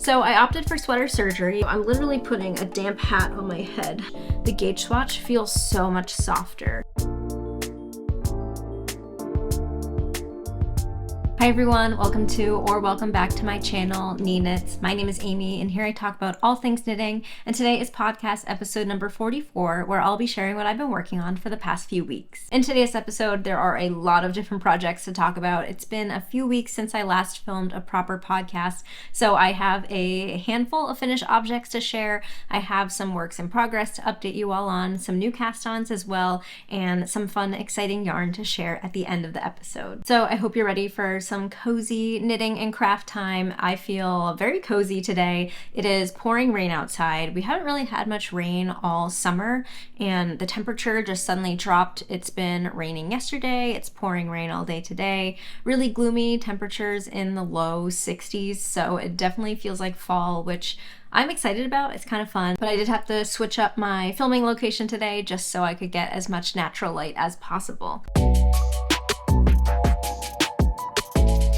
So I opted for sweater surgery. I'm literally putting a damp hat on my head. The gauge swatch feels so much softer. Hi everyone, welcome back to my channel, Knee Knits. My name is Amy and here I talk about all things knitting, and today is podcast episode number 44, where I'll be sharing what I've been working on for the past few weeks. In today's episode, there are a lot of different projects to talk about. It's been a few weeks since I last filmed a proper podcast, so I have a handful of finished objects to share. I have some works in progress to update you all on, some new cast-ons as well, and some fun, exciting yarn to share at the end of the episode. So I hope you're ready for some cozy knitting and craft time. I feel very cozy today. It is pouring rain outside. We haven't really had much rain all summer and the temperature just suddenly dropped. It's been raining yesterday. It's pouring rain all day today. Really gloomy temperatures in the low 60s. So it definitely feels like fall, which I'm excited about. It's kind of fun, but I did have to switch up my filming location today just so I could get as much natural light as possible.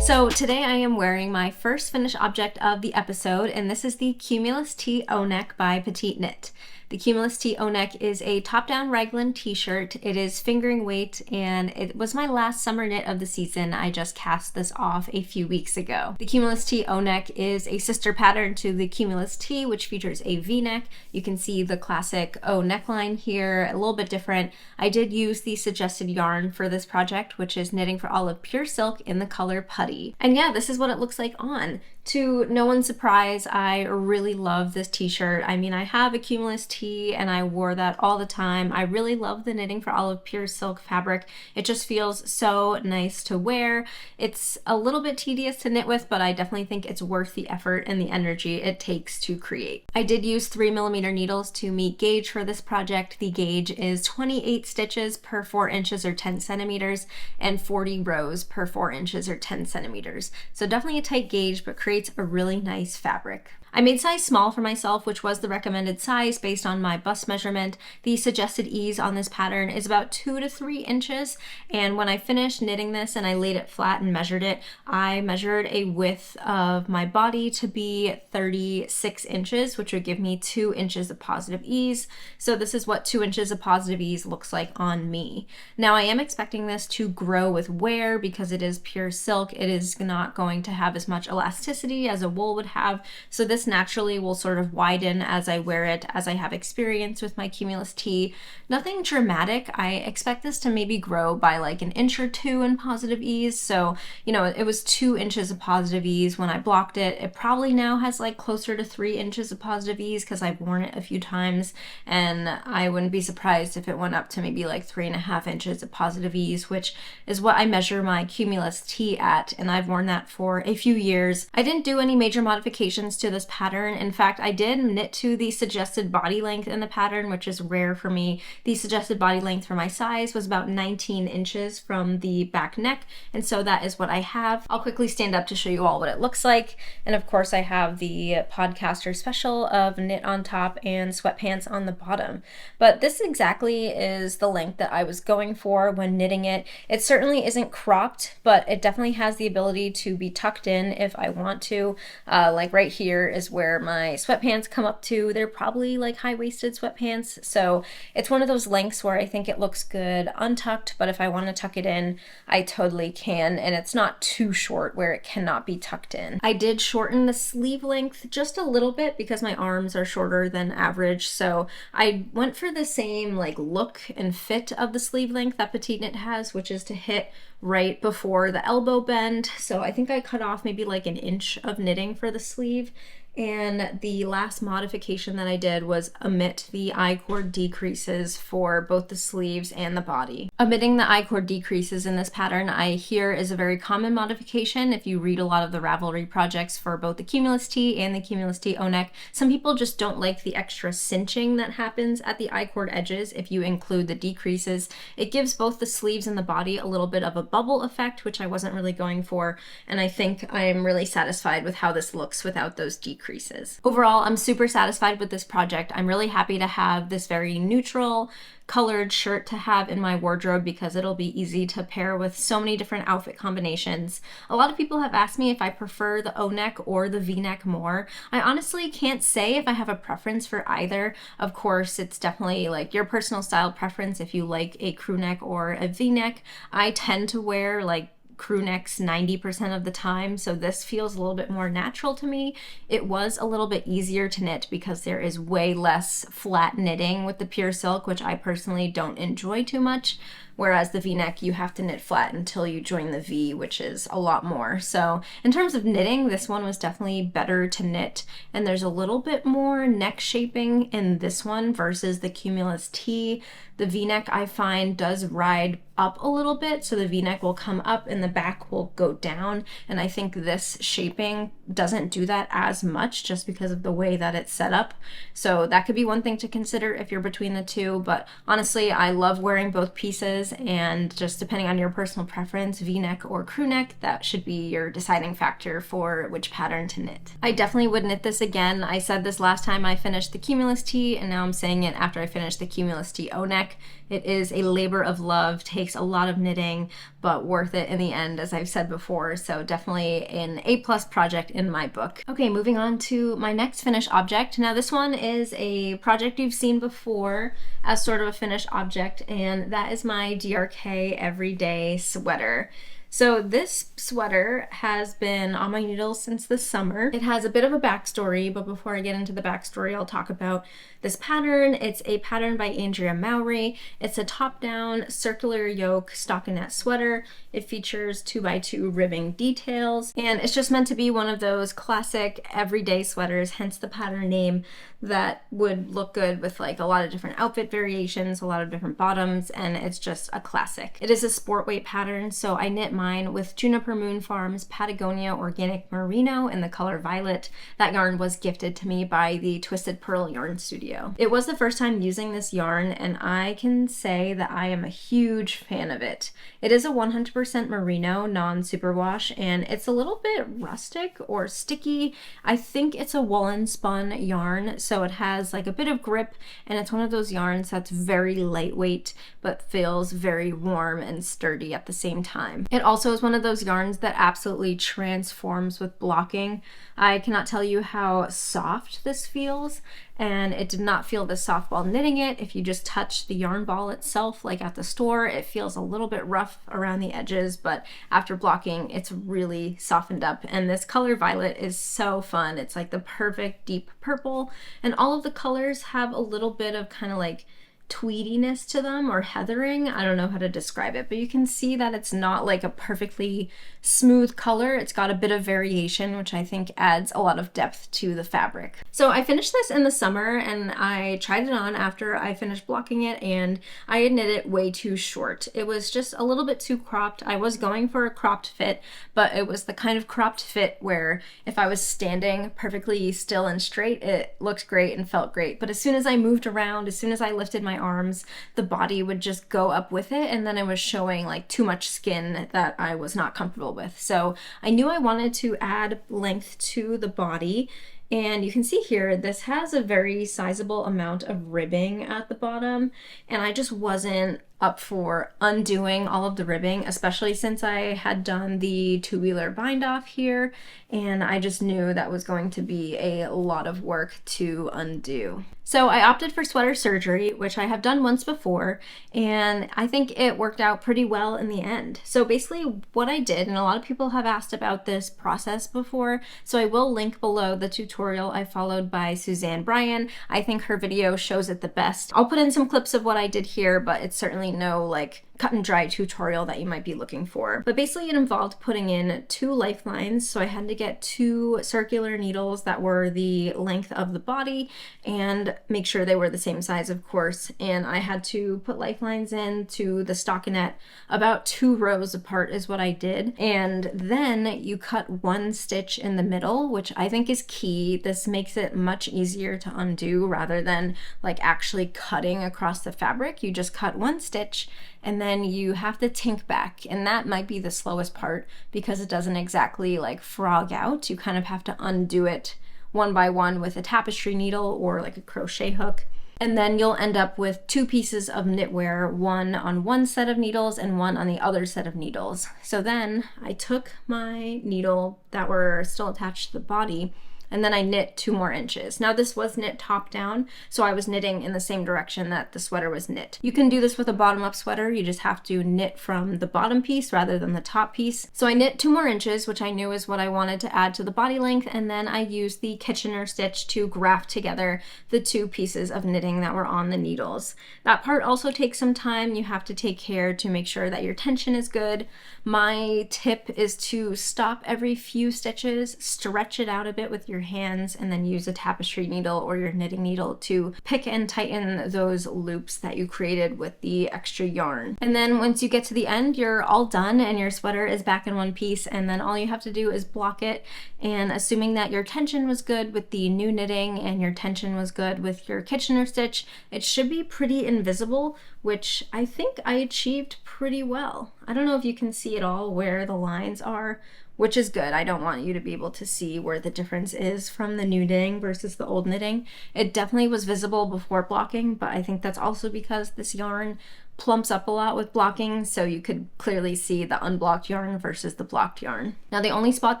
So today I am wearing my first finished object of the episode, and this is the Cumulus Tee O-Neck by Petite Knit. The Cumulus Tee O-Neck is a top-down raglan t-shirt. It is fingering weight, and it was my last summer knit of the season. I just cast this off a few weeks ago. The Cumulus Tee O-Neck is a sister pattern to the Cumulus Tee, which features a V-neck. You can see the classic O neckline here, a little bit different. I did use the suggested yarn for this project, which is Knitting for Olive Pure Silk in the color Putty. And yeah, this is what it looks like on. To no one's surprise, I really love this t-shirt. I mean, I have a Cumulus Tee and I wore that all the time. I really love the Knitting for Olive Pure Silk fabric. It just feels so nice to wear. It's a little bit tedious to knit with, but I definitely think it's worth the effort and the energy it takes to create. I did use 3mm needles to meet gauge for this project. The gauge is 28 stitches per 4 inches or 10 centimeters and 40 rows per 4 inches or 10 centimeters. So definitely a tight gauge, but creates a really nice fabric. I made size small for myself, which was the recommended size based on my bust measurement. The suggested ease on this pattern is about 2 to 3 inches, and when I finished knitting this and I laid it flat and measured it, I measured a width of my body to be 36 inches, which would give me 2 inches of positive ease. So this is what 2 inches of positive ease looks like on me. Now I am expecting this to grow with wear because it is pure silk. It is not going to have as much elasticity as a wool would have, so this naturally will sort of widen as I wear it, as I have experience with my Cumulus Tee. Nothing dramatic. I expect this to maybe grow by like an inch or two in positive ease. So, you know, it was 2 inches of positive ease when I blocked it. It probably now has like closer to 3 inches of positive ease because I've worn it a few times, and I wouldn't be surprised if it went up to maybe like 3.5 inches of positive ease, which is what I measure my Cumulus Tee at, and I've worn that for a few years. I didn't do any major modifications to this pattern. In fact, I did knit to the suggested body length in the pattern, which is rare for me. The suggested body length for my size was about 19 inches from the back neck, and so that is what I have. I'll quickly stand up to show you all what it looks like, and of course I have the podcaster special of knit on top and sweatpants on the bottom. But this exactly is the length that I was going for when knitting it. It certainly isn't cropped, but it definitely has the ability to be tucked in if I want to. Like right here is where my sweatpants come up to. They're probably like high-waisted sweatpants, so it's one of those lengths where I think it looks good untucked, but if I want to tuck it in, I totally can, and it's not too short where it cannot be tucked in. I did shorten the sleeve length just a little bit because my arms are shorter than average, so I went for the same like look and fit of the sleeve length that Petite Knit has, which is to hit right before the elbow bend. So I think I cut off maybe like an inch of knitting for the sleeve. And the last modification that I did was omit the I-cord decreases for both the sleeves and the body. Omitting the I-cord decreases in this pattern, I hear, is a very common modification. If you read a lot of the Ravelry projects for both the Cumulus Tee and the Cumulus Tee O-Neck, some people just don't like the extra cinching that happens at the I-cord edges if you include the decreases. It gives both the sleeves and the body a little bit of a bubble effect, which I wasn't really going for, and I think I'm really satisfied with how this looks without those decreases. decreases. Overall, I'm super satisfied with this project. I'm really happy to have this very neutral colored shirt to have in my wardrobe because it'll be easy to pair with so many different outfit combinations. A lot of people have asked me if I prefer the O-neck or the V-neck more. I honestly can't say if I have a preference for either. Of course, it's definitely like your personal style preference if you like a crew neck or a V-neck. I tend to wear like crew necks 90% of the time, so this feels a little bit more natural to me. It was a little bit easier to knit because there is way less flat knitting with the pure silk, which I personally don't enjoy too much. Whereas the V-neck, you have to knit flat until you join the V, which is a lot more. So in terms of knitting, this one was definitely better to knit. And there's a little bit more neck shaping in this one versus the Cumulus Tee. The V-neck I find does ride up a little bit, so the V-neck will come up and the back will go down. And I think this shaping doesn't do that as much just because of the way that it's set up. So that could be one thing to consider if you're between the two. But honestly, I love wearing both pieces, and just depending on your personal preference, V-neck or crew neck, that should be your deciding factor for which pattern to knit. I definitely would knit this again. I said this last time I finished the Cumulus Tee, and now I'm saying it after I finished the Cumulus Tee O-Neck. It is a labor of love, takes a lot of knitting, but worth it in the end, as I've said before. So definitely an A+ project in my book. Okay, moving on to my next finished object. Now this one is a project you've seen before as sort of a finished object, and that is my DRK Everyday Sweater. So this sweater has been on my needles since the summer. It has a bit of a backstory, but before I get into the backstory, I'll talk about this pattern. It's a pattern by Andrea Mowry. It's a top-down circular yoke stockinette sweater. It features 2x2 ribbing details, and it's just meant to be one of those classic everyday sweaters, hence the pattern name, that would look good with like a lot of different outfit variations, a lot of different bottoms, and it's just a classic. It is a sport weight pattern, so I knit mine with Juniper Moon Farms Patagonia Organic Merino in the color violet. That yarn was gifted to me by the Twisted Pearl Yarn Studio. It was the first time using this yarn, and I can say that I am a huge fan of it. It is a 100% merino, non-superwash, and it's a little bit rustic or sticky. I think it's a woolen spun yarn, so it has like a bit of grip, and it's one of those yarns that's very lightweight but feels very warm and sturdy at the same time. It also is one of those yarns that absolutely transforms with blocking. I cannot tell you how soft this feels, and it did not feel this soft while knitting it. If you just touch the yarn ball itself, like at the store, it feels a little bit rough around the edges, but after blocking, it's really softened up. And this color violet is so fun. It's like the perfect deep purple, and all of the colors have a little bit of kind of like tweediness to them, or heathering. I don't know how to describe it, but you can see that it's not like a perfectly smooth color. It's got a bit of variation, which I think adds a lot of depth to the fabric. So I finished this in the summer, and I tried it on after I finished blocking it, and I had knit it way too short. It was just a little bit too cropped. I was going for a cropped fit, but it was the kind of cropped fit where if I was standing perfectly still and straight, it looked great and felt great. But as soon as I moved around, as soon as I lifted my arms, the body would just go up with it, and then it was showing like too much skin that I was not comfortable with. So I knew I wanted to add length to the body, and you can see here this has a very sizable amount of ribbing at the bottom, and I just wasn't up for undoing all of the ribbing, especially since I had done the tubular bind off here, and I just knew that was going to be a lot of work to undo. So I opted for sweater surgery, which I have done once before, and I think it worked out pretty well in the end. So basically what I did, and a lot of people have asked about this process before, so I will link below the tutorial I followed by Suzanne Bryan. I think her video shows it the best. I'll put in some clips of what I did here, but it's certainly no like cut and dry tutorial that you might be looking for. But basically it involved putting in 2 lifelines, so I had to get 2 circular needles that were the length of the body and make sure they were the same size, of course, and I had to put lifelines into the stockinette about 2 rows apart is what I did, and then you cut 1 stitch in the middle, which I think is key. This makes it much easier to undo rather than like actually cutting across the fabric. You just cut 1 stitch, and then you have to tink back, and that might be the slowest part because it doesn't exactly like frog out. You kind of have to undo it one by one with a tapestry needle or like a crochet hook. And then you'll end up with 2 pieces of knitwear, one on one set of needles and one on the other set of needles. So then I took my needle that were still attached to the body, and then I knit 2 more inches. Now this was knit top down, so I was knitting in the same direction that the sweater was knit. You can do this with a bottom up sweater, you just have to knit from the bottom piece rather than the top piece. So I knit 2 more inches, which I knew is what I wanted to add to the body length, and then I used the Kitchener stitch to graft together the 2 pieces of knitting that were on the needles. That part also takes some time. You have to take care to make sure that your tension is good. My tip is to stop every few stitches, stretch it out a bit with your hands, and then use a tapestry needle or your knitting needle to pick and tighten those loops that you created with the extra yarn. And then once you get to the end, you're all done and your sweater is back in one piece, and then all you have to do is block it. And assuming that your tension was good with the new knitting and your tension was good with your Kitchener stitch, it should be pretty invisible, which I think I achieved pretty well. I don't know if you can see at all where the lines are, which is good. I don't want you to be able to see where the difference is from the new knitting versus the old knitting. It definitely was visible before blocking, but I think that's also because this yarn plumps up a lot with blocking, so you could clearly see the unblocked yarn versus the blocked yarn. Now the only spot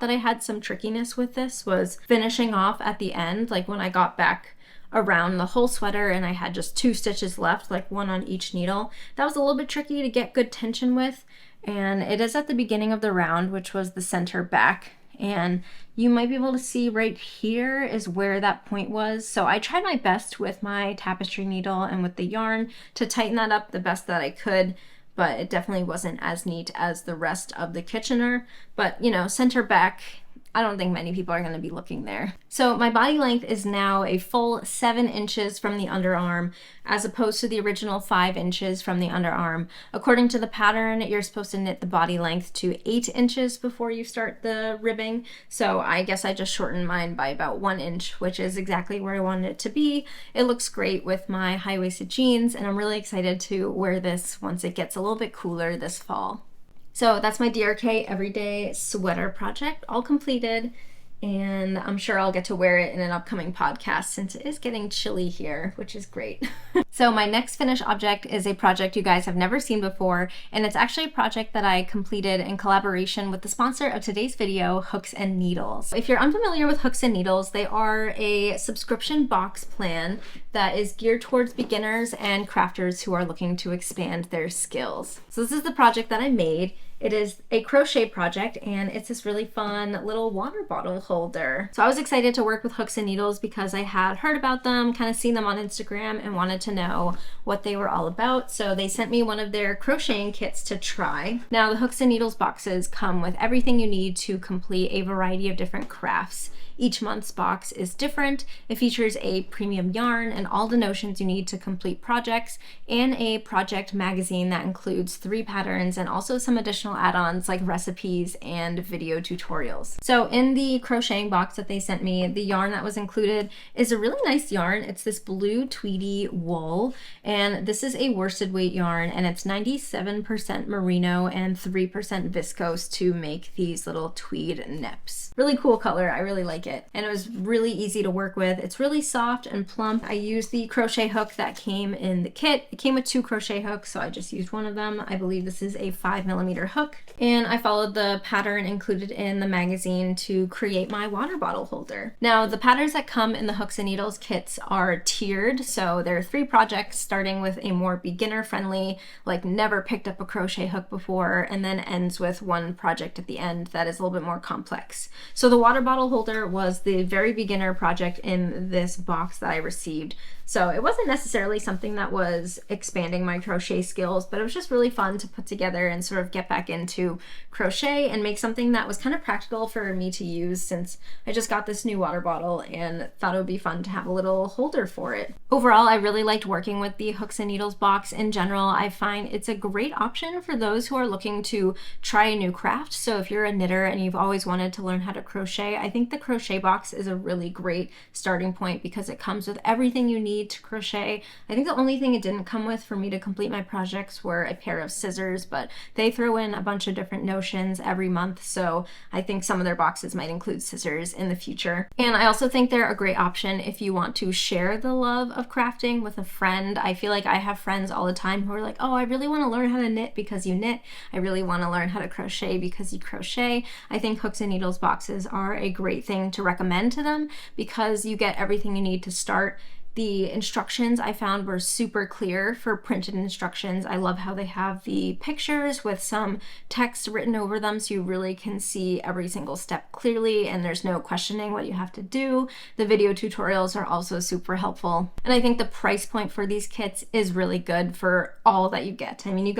that I had some trickiness with this was finishing off at the end, like when I got back around the whole sweater and I had just 2 stitches left, like 1 on each needle. That was a little bit tricky to get good tension with, and it is at the beginning of the round, which was the center back, and you might be able to see right here is where that point was. So I tried my best with my tapestry needle and with the yarn to tighten that up the best that I could, but it definitely wasn't as neat as the rest of the Kitchener. But you know, center back, I don't think many people are going to be looking there. So my body length is now a full 7 inches from the underarm, as opposed to the original 5 inches from the underarm. According to the pattern, you're supposed to knit the body length to 8 inches before you start the ribbing. So I guess I just shortened mine by about 1 inch, which is exactly where I wanted it to be. It looks great with my high-waisted jeans, and I'm really excited to wear this once it gets a little bit cooler this fall. So that's my DRK Everyday Sweater project, all completed, and I'm sure I'll get to wear it in an upcoming podcast since it is getting chilly here, which is great. So my next finished object is a project you guys have never seen before, and it's actually a project that I completed in collaboration with the sponsor of today's video, Hooks and Needles. If you're unfamiliar with Hooks and Needles, they are a subscription box plan that is geared towards beginners and crafters who are looking to expand their skills. So this is the project that I made. It is a crochet project, and it's this really fun little water bottle holder. So I was excited to work with Hooks and Needles because I had heard about them, kind of seen them on Instagram, and wanted to know what they were all about. So they sent me one of their crocheting kits to try. Now the Hooks and Needles boxes come with everything you need to complete a variety of different crafts. Each month's box is different. It features a premium yarn and all the notions you need to complete projects, and a project magazine that includes 3 patterns and also some additional add-ons like recipes and video tutorials. So in the crocheting box that they sent me, the yarn that was included is a really nice yarn. It's this blue tweedy wool, and this is a worsted weight yarn, and it's 97% merino and 3% viscose to make these little tweed nips. Really cool color. I really like it. And it was really easy to work with. It's really soft and plump. I used the crochet hook that came in the kit. It came with 2 crochet hooks, so I just used one of them. I believe this is a 5mm hook. And I followed the pattern included in the magazine to create my water bottle holder. Now, the patterns that come in the Hooks and Needles kits are tiered. So there are 3 projects, starting with a more beginner-friendly, like never picked up a crochet hook before, and then ends with 1 project at the end that is a little bit more complex. So the water bottle holder was the very beginner project in this box that I received. So it wasn't necessarily something that was expanding my crochet skills, but it was just really fun to put together and sort of get back into crochet and make something that was kind of practical for me to use, since I just got this new water bottle and thought it would be fun to have a little holder for it. Overall, I really liked working with the Hooks and Needles box. In general, I find it's a great option for those who are looking to try a new craft. So if you're a knitter and you've always wanted to learn how to crochet, I think the crochet crochet box is a really great starting point because it comes with everything you need to crochet. I think the only thing it didn't come with for me to complete my projects were a pair of scissors, but they throw in a bunch of different notions every month, so I think some of their boxes might include scissors in the future. And I also think they're a great option if you want to share the love of crafting with a friend. I feel like I have friends all the time who are like, oh, I really want to learn how to knit because you knit. I really want to learn how to crochet because you crochet. I think hooks and needles boxes are a great thing to recommend to them because you get everything you need to start. The instructions I found were super clear for printed instructions. I love how they have the pictures with some text written over them so you really can see every single step clearly and there's no questioning what you have to do. The video tutorials are also super helpful. And I think the price point for these kits is really good for all that you get. I mean,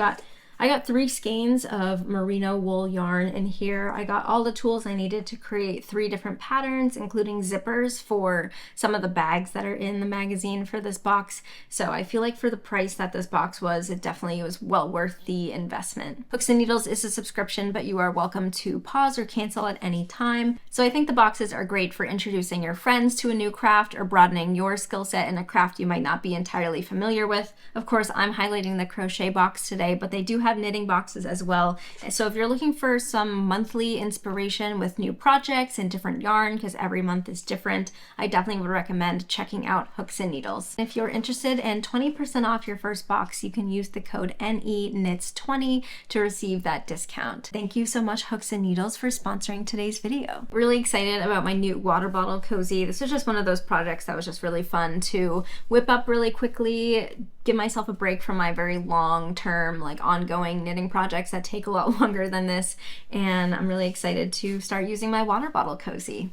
I got 3 skeins of merino wool yarn in here. I got all the tools I needed to create 3 different patterns, including zippers for some of the bags that are in the magazine for this box. So I feel like for the price that this box was, it definitely was well worth the investment. Hooks and Needles is a subscription, but you are welcome to pause or cancel at any time. So I think the boxes are great for introducing your friends to a new craft or broadening your skill set in a craft you might not be entirely familiar with. Of course, I'm highlighting the crochet box today, but they do have knitting boxes as well. So if you're looking for some monthly inspiration with new projects and different yarn, because every month is different, I definitely would recommend checking out Hooks and Needles. If you're interested in 20% off your first box, you can use the code NEKNITS20 to receive that discount. Thank you so much, Hooks and Needles, for sponsoring today's video. Really excited about my new water bottle cozy. This was just one of those projects that was just really fun to whip up really quickly, give myself a break from my very long-term, like ongoing knitting projects that take a lot longer than this, and I'm really excited to start using my water bottle cozy.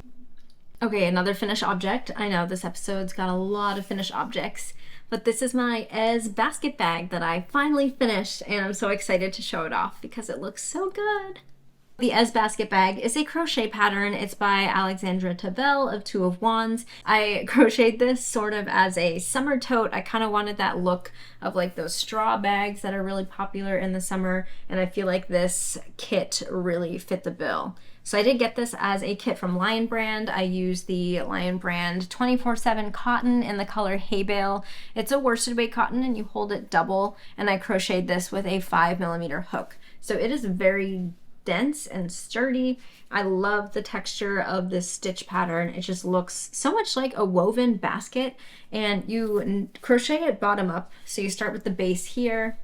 Okay, another finished object. I know this episode's got a lot of finished objects, but this is my Éze Basket Bag that I finally finished, and I'm so excited to show it off because it looks so good. The Éze Basket Bag is a crochet pattern. It's by Alexandra Tavel of Two of Wands. I crocheted this sort of as a summer tote. I kind of wanted that look of like those straw bags that are really popular in the summer, and I feel like this kit really fit the bill. So I did get this as a kit from Lion Brand. I used the Lion Brand 24/7 cotton in the color Hay Bale. It's a worsted weight cotton and you hold it double, and I crocheted this with a 5mm hook. So it is very dense and sturdy. I love the texture of this stitch pattern. It just looks so much like a woven basket, and you crochet it bottom up. So you start with the base here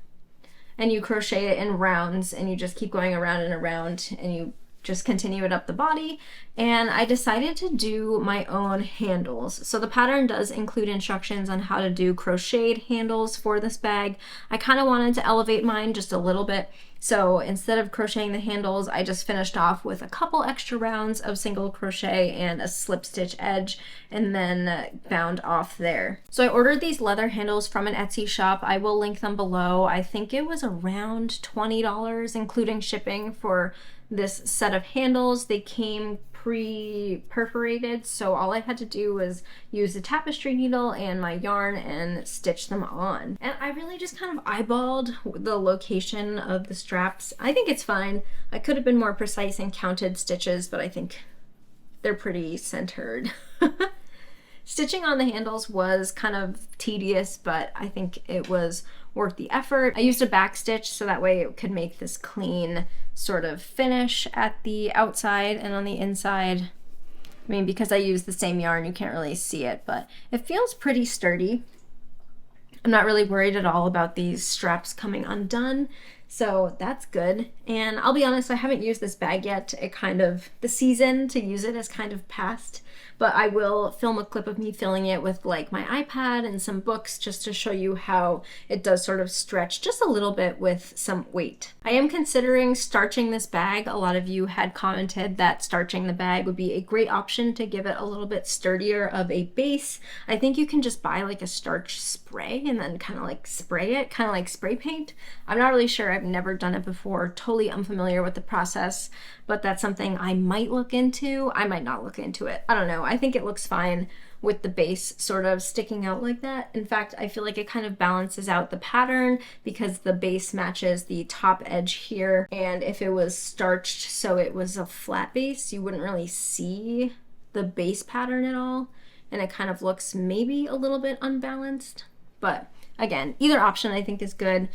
and you crochet it in rounds, and you just keep going around and around, and you just continue it up the body. And I decided to do my own handles. So the pattern does include instructions on how to do crocheted handles for this bag. I kind of wanted to elevate mine just a little bit. So instead of crocheting the handles, I just finished off with a couple extra rounds of single crochet and a slip stitch edge, and then bound off there. So I ordered these leather handles from an Etsy shop. I will link them below. I think it was around $20, including shipping, for this set of handles. They came pre-perforated, so all I had to do was use the tapestry needle and my yarn and stitch them on. And I really just kind of eyeballed the location of the straps. I think it's fine. I could have been more precise and counted stitches, but I think they're pretty centered. Stitching on the handles was kind of tedious, but I think it was worth the effort. I used a back stitch so that way it could make this clean sort of finish at the outside and on the inside. I mean, because I used the same yarn, you can't really see it, but it feels pretty sturdy. I'm not really worried at all about these straps coming undone, so that's good. And I'll be honest, I haven't used this bag yet. The season to use it has kind of passed, but I will film a clip of me filling it with like my iPad and some books just to show you how it does sort of stretch just a little bit with some weight. I am considering starching this bag. A lot of you had commented that starching the bag would be a great option to give it a little bit sturdier of a base. I think you can just buy like a starch spray and then kind of like spray it, kind of like spray paint. I'm not really sure. I've never done it before, totally unfamiliar with the process, but that's something I might look into. I might not look into it. I don't know. I think it looks fine with the base sort of sticking out like that. In fact, I feel like it kind of balances out the pattern because the base matches the top edge here. And if it was starched so it was a flat base, you wouldn't really see the base pattern at all, and it kind of looks maybe a little bit unbalanced. But again, either option I think is good.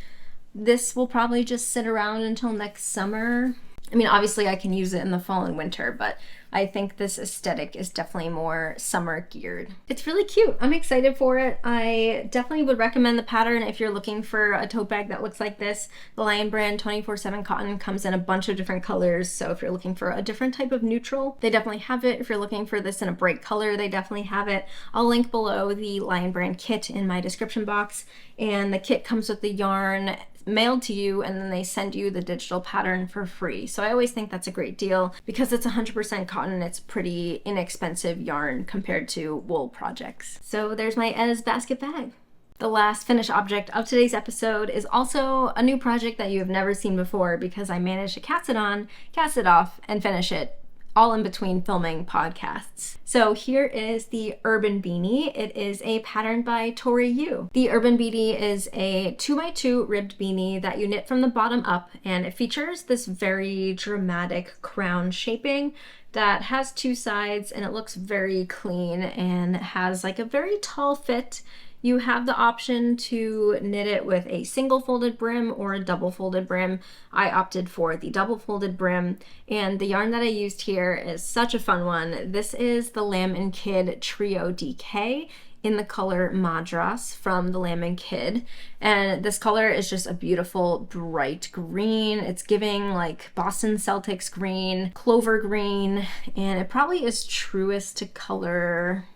This will probably just sit around until next summer. I mean, obviously I can use it in the fall and winter, but I think this aesthetic is definitely more summer geared. It's really cute. I'm excited for it. I definitely would recommend the pattern if you're looking for a tote bag that looks like this. The Lion brand 24/7 cotton comes in a bunch of different colors, so if you're looking for a different type of neutral, they definitely have it. If you're looking for this in a bright color, they definitely have it. I'll link below the Lion brand kit in my description box, and the kit comes with the yarn mailed to you, and then they send you the digital pattern for free. So I always think that's a great deal because it's 100% cotton. It's pretty inexpensive yarn compared to wool projects. So there's my Éze Basket Bag. The last finished object of today's episode is also a new project that you have never seen before because I managed to cast it on, cast it off, and finish it all in between filming podcasts. So here is the Urban Beanie. It is a pattern by Tori Yu. The Urban Beanie is a 2x2 ribbed beanie that you knit from the bottom up, and it features this very dramatic crown shaping that has two sides, and it looks very clean and has like a very tall fit. You have the option to knit it with a single folded brim or a double folded brim. I opted for the double folded brim, and the yarn that I used here is such a fun one. This is the Lamb & Kid Trio DK in the color Madras from the Lamb & Kid, and this color is just a beautiful bright green. It's giving like Boston Celtics green, clover green, and it probably is truest to color.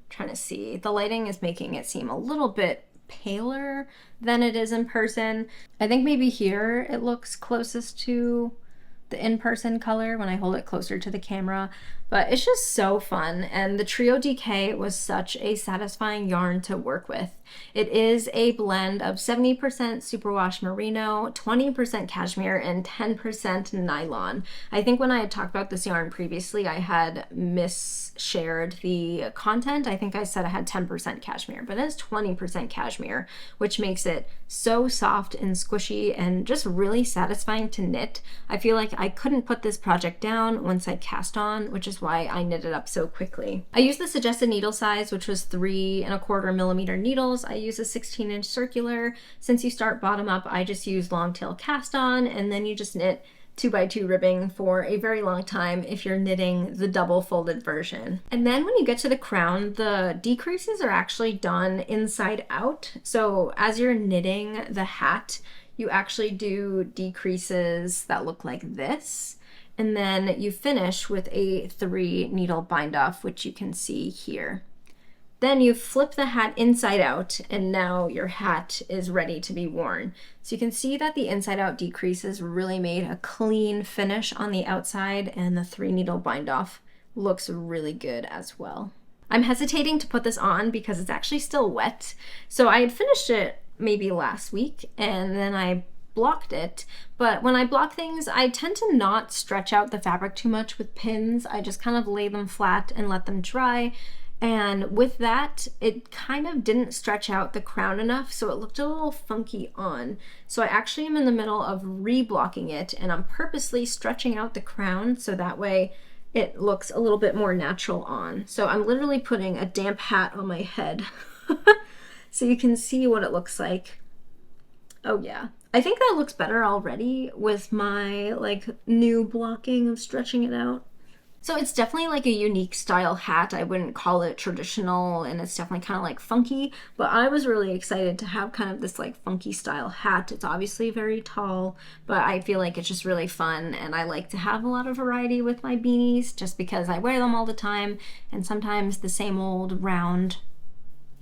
Trying to see, the lighting is making it seem a little bit paler than it is in person. I think maybe here it looks closest to the in-person color when I hold it closer to the camera, but it's just so fun. And the Trio DK was such a satisfying yarn to work with. It is a blend of 70% superwash merino, 20% cashmere, and 10% nylon. I think when I had talked about this yarn previously, I had misshared the content. I think I said I had 10% cashmere, but it's 20% cashmere, which makes it so soft and squishy and just really satisfying to knit. I feel like I couldn't put this project down once I cast on, which is why I knit it up so quickly. I used the suggested needle size, which was 3¼ millimeter needles. I use a 16-inch circular. Since you start bottom up, I just use long tail cast on, and then you just knit 2x2 ribbing for a very long time if you're knitting the double folded version. And then when you get to the crown, the decreases are actually done inside out. So as you're knitting the hat, you actually do decreases that look like this. And then you finish with a 3 needle bind off, which you can see here. Then you flip the hat inside out, and now your hat is ready to be worn. So you can see that the inside out decreases really made a clean finish on the outside, and the 3 needle bind off looks really good as well. I'm hesitating to put this on because it's actually still wet. So I had finished it maybe last week, and then I blocked it, but when I block things, I tend to not stretch out the fabric too much with pins. I just kind of lay them flat and let them dry, and with that, it kind of didn't stretch out the crown enough, so it looked a little funky on. So I actually am in the middle of re-blocking it, and I'm purposely stretching out the crown so that way it looks a little bit more natural on. So I'm literally putting a damp hat on my head so you can see what it looks like. Oh yeah. I think that looks better already with my like new blocking of stretching it out. So it's definitely like a unique style hat. I wouldn't call it traditional, and it's definitely kind of like funky, but I was really excited to have kind of this like funky style hat. It's obviously very tall, but I feel like it's just really fun, and I like to have a lot of variety with my beanies just because I wear them all the time, and sometimes the same old round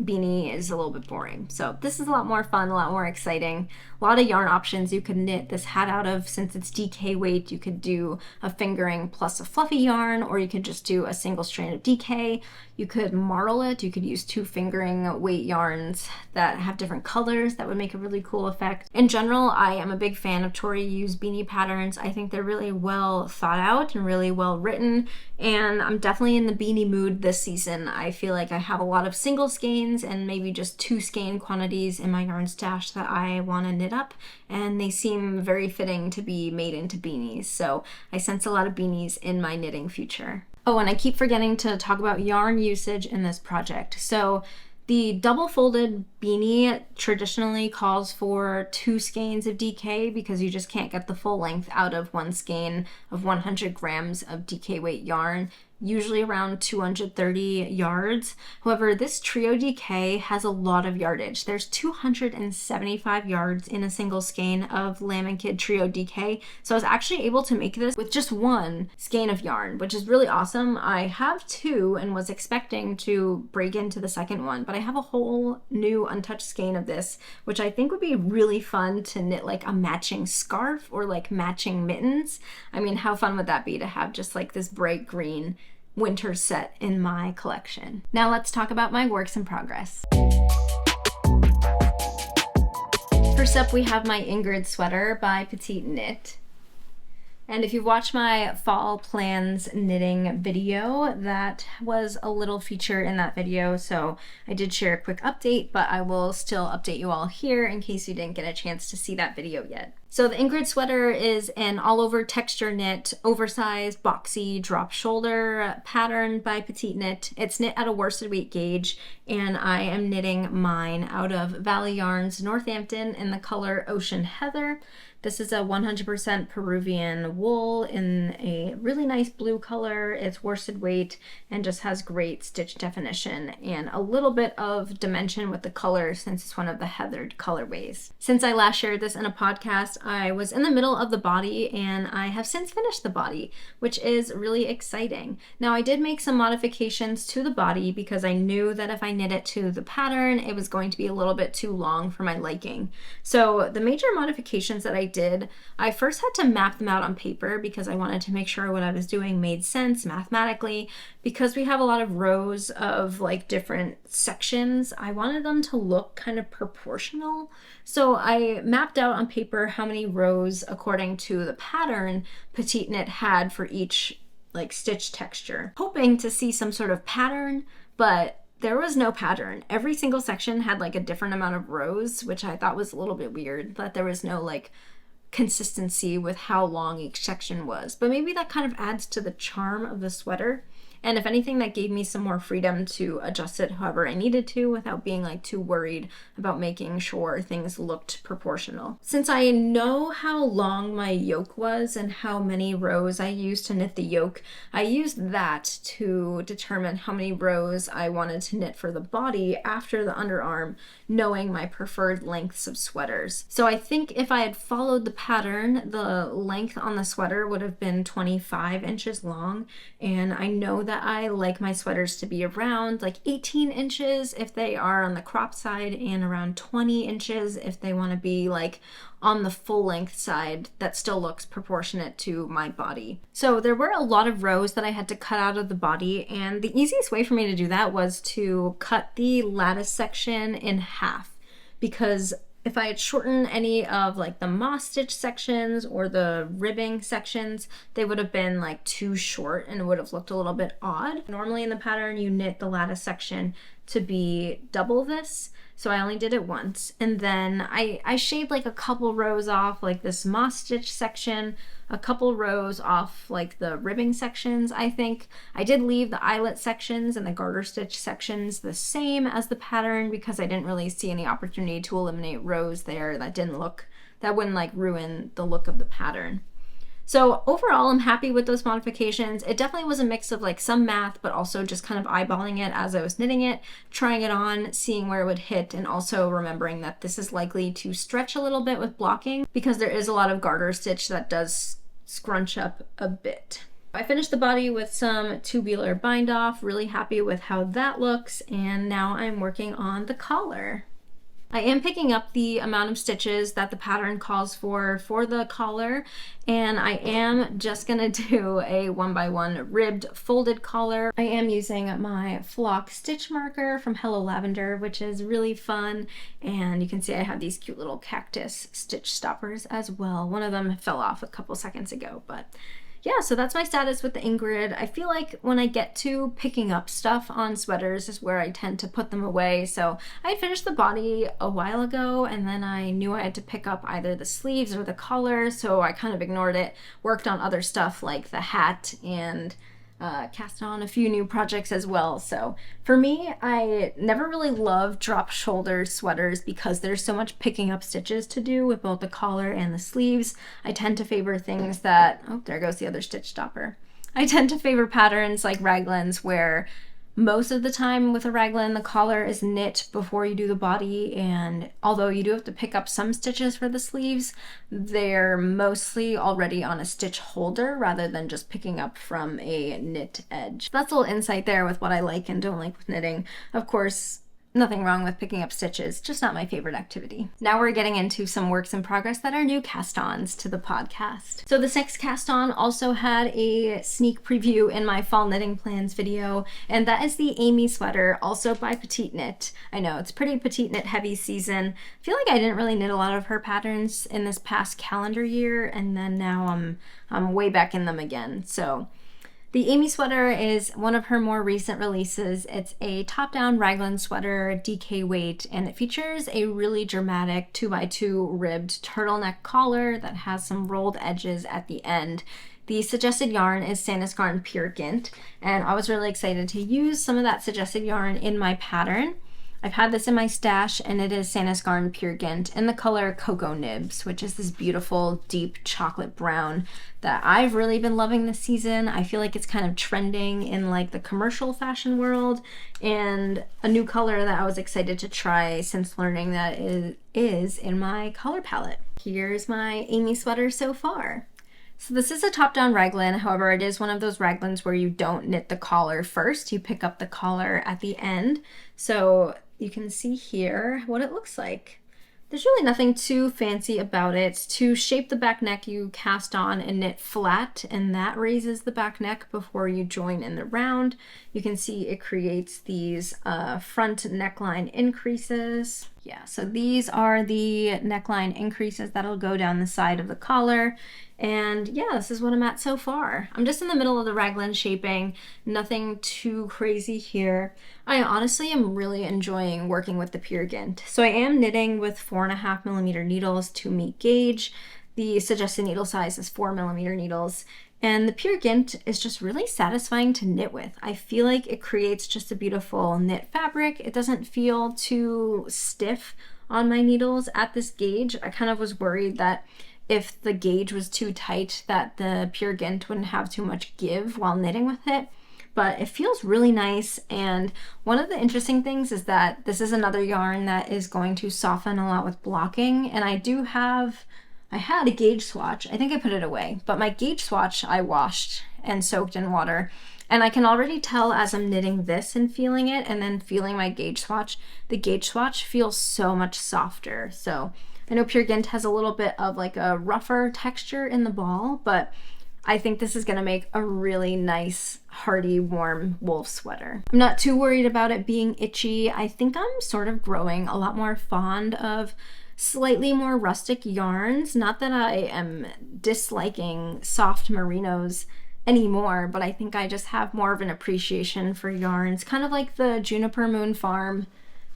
beanie is a little bit boring. So this is a lot more fun, a lot more exciting. A lot of yarn options you could knit this hat out of. Since it's DK weight, you could do a fingering plus a fluffy yarn, or you could just do a single strand of DK. You could marl it. You could use 2 fingering weight yarns that have different colors. That would make a really cool effect. In general, I am a big fan of Tori Yu's beanie patterns. I think they're really well thought out and really well written, and I'm definitely in the beanie mood this season. I feel like I have a lot of single skeins and maybe just 2 skein quantities in my yarn stash that I want to knit up, and they seem very fitting to be made into beanies. So I sense a lot of beanies in my knitting future. Oh, and I keep forgetting to talk about yarn usage in this project. So the double folded beanie traditionally calls for 2 skeins of DK because you just can't get the full length out of 1 skein of 100 grams of DK weight yarn, usually around 230 yards. However, this trio DK has a lot of yardage. There's 275 yards in a single skein of Lamb & Kid Trio DK. So I was actually able to make this with just 1 skein of yarn, which is really awesome. I have 2 and was expecting to break into the second one, but I have a whole new untouched skein of this, which I think would be really fun to knit like a matching scarf or like matching mittens. I mean, how fun would that be to have just like this bright green winter set in my collection. Now let's talk about my works in progress. First up, we have my Ingrid Sweater by Petite Knit. And if you've watched my fall plans knitting video, that was a little feature in that video, so I did share a quick update, but I will still update you all here in case you didn't get a chance to see that video yet. So the Ingrid Sweater is an all-over texture knit, oversized, boxy, drop shoulder pattern by Petite Knit. It's knit at a worsted weight gauge, and I am knitting mine out of Valley Yarns Northampton in the color Ocean Heather. This is a 100% Peruvian wool in a really nice blue color. It's worsted weight and just has great stitch definition and a little bit of dimension with the color since it's one of the heathered colorways. Since I last shared this in a podcast, I was in the middle of the body and I have since finished the body, which is really exciting. Now I did make some modifications to the body because I knew that if I knit it to the pattern, it was going to be a little bit too long for my liking. So the major modifications that I first had to map them out on paper because I wanted to make sure what I was doing made sense mathematically. Because we have a lot of rows of like different sections, I wanted them to look kind of proportional. So I mapped out on paper how many rows according to the pattern Petite Knit had for each like stitch texture, hoping to see some sort of pattern, but there was no pattern. Every single section had like a different amount of rows, which I thought was a little bit weird, that there was no like consistency with how long each section was. But maybe that kind of adds to the charm of the sweater. And if anything, that gave me some more freedom to adjust it however I needed to without being like too worried about making sure things looked proportional. Since I know how long my yoke was and how many rows I used to knit the yoke, I used that to determine how many rows I wanted to knit for the body after the underarm, knowing my preferred lengths of sweaters. So I think if I had followed the pattern, the length on the sweater would have been 25 inches long, and I know that I like my sweaters to be around like 18 inches if they are on the crop side and around 20 inches if they want to be like on the full length side that still looks proportionate to my body. So there were a lot of rows that I had to cut out of the body, and the easiest way for me to do that was to cut the lattice section in half, because if I had shortened any of like the moss stitch sections or the ribbing sections, they would have been like too short and it would have looked a little bit odd. Normally in the pattern, you knit the lattice section to be double this. So I only did it once. And then I shaved like a couple rows off like this moss stitch section, a couple rows off like the ribbing sections, I think. I did leave the eyelet sections and the garter stitch sections the same as the pattern because I didn't really see any opportunity to eliminate rows there that wouldn't like ruin the look of the pattern. So overall, I'm happy with those modifications. It definitely was a mix of like some math, but also just kind of eyeballing it as I was knitting it, trying it on, seeing where it would hit, and also remembering that this is likely to stretch a little bit with blocking because there is a lot of garter stitch that does scrunch up a bit. I finished the body with some tubular bind off, really happy with how that looks, and now I'm working on the collar. I am picking up the amount of stitches that the pattern calls for the collar, and I am just gonna do a 1x1 ribbed folded collar. I am using my flock stitch marker from Hello Lavender, which is really fun, and you can see I have these cute little cactus stitch stoppers as well. One of them fell off a couple seconds ago, but yeah, so that's my status with the Ingrid. I feel like when I get to picking up stuff on sweaters is where I tend to put them away. So I finished the body a while ago, and then I knew I had to pick up either the sleeves or the collar, so I kind of ignored it, worked on other stuff like the hat and cast on a few new projects as well. So for me, I never really loved drop shoulder sweaters because there's so much picking up stitches to do with both the collar and the sleeves. I tend to favor things that, oh, there goes the other stitch stopper. I tend to favor patterns like raglans where most of the time with a raglan, the collar is knit before you do the body, and although you do have to pick up some stitches for the sleeves, they're mostly already on a stitch holder rather than just picking up from a knit edge. That's a little insight there with what I like and don't like with knitting. Of course, nothing wrong with picking up stitches, just not my favorite activity. Now we're getting into some works in progress that are new cast-ons to the podcast. So this next cast-on also had a sneak preview in my fall knitting plans video, and that is the Éze sweater, also by Petite Knit. I know, it's pretty Petite Knit heavy season. I feel like I didn't really knit a lot of her patterns in this past calendar year, and then now I'm way back in them again. So the Éze sweater is one of her more recent releases. It's a top-down raglan sweater, DK weight, and it features a really dramatic 2x2 ribbed turtleneck collar that has some rolled edges at the end. The suggested yarn is Sandisgarn Pure Gint, and I was really excited to use some of that suggested yarn in my pattern. I've had this in my stash, and it is Sandisgarn Pure Gint in the color Cocoa Nibs, which is this beautiful deep chocolate brown that I've really been loving this season. I feel like it's kind of trending in like the commercial fashion world, and a new color that I was excited to try since learning that it is in my color palette. Here's my Éze sweater so far. So this is a top-down raglan, however it is one of those raglans where you don't knit the collar first, you pick up the collar at the end. So you can see here what it looks like. There's really nothing too fancy about it. To shape the back neck, you cast on and knit flat, and that raises the back neck before you join in the round. You can see it creates these front neckline increases. Yeah, so these are the neckline increases that'll go down the side of the collar. And yeah, this is what I'm at so far. I'm just in the middle of the raglan shaping, nothing too crazy here. I honestly am really enjoying working with the Pure Gint. So I am knitting with 4.5mm needles to meet gauge. The suggested needle size is 4mm needles. And the Pure Gint is just really satisfying to knit with. I feel like it creates just a beautiful knit fabric. It doesn't feel too stiff on my needles at this gauge. I kind of was worried that if the gauge was too tight that the Pure Gint wouldn't have too much give while knitting with it, but it feels really nice. And one of the interesting things is that this is another yarn that is going to soften a lot with blocking, and I had a gauge swatch. I think I put it away, but my gauge swatch I washed and soaked in water, and I can already tell as I'm knitting this and feeling it and then feeling my gauge swatch, the gauge swatch feels so much softer. So I know Pure Gint has a little bit of like a rougher texture in the ball, but I think this is gonna make a really nice, hardy, warm wool sweater. I'm not too worried about it being itchy. I think I'm sort of growing a lot more fond of slightly more rustic yarns. Not that I am disliking soft merinos anymore, but I think I just have more of an appreciation for yarns, kind of like the Juniper Moon Farm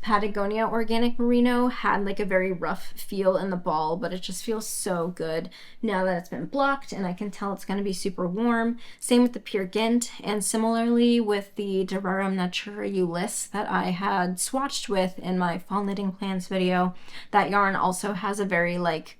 Patagonia Organic Merino had like a very rough feel in the ball, but it just feels so good now that it's been blocked, and I can tell it's going to be super warm. Same with the Pure Gint, and similarly with the Durarum Natura Ulysse that I had swatched with in my fall knitting plans video. That yarn also has a very like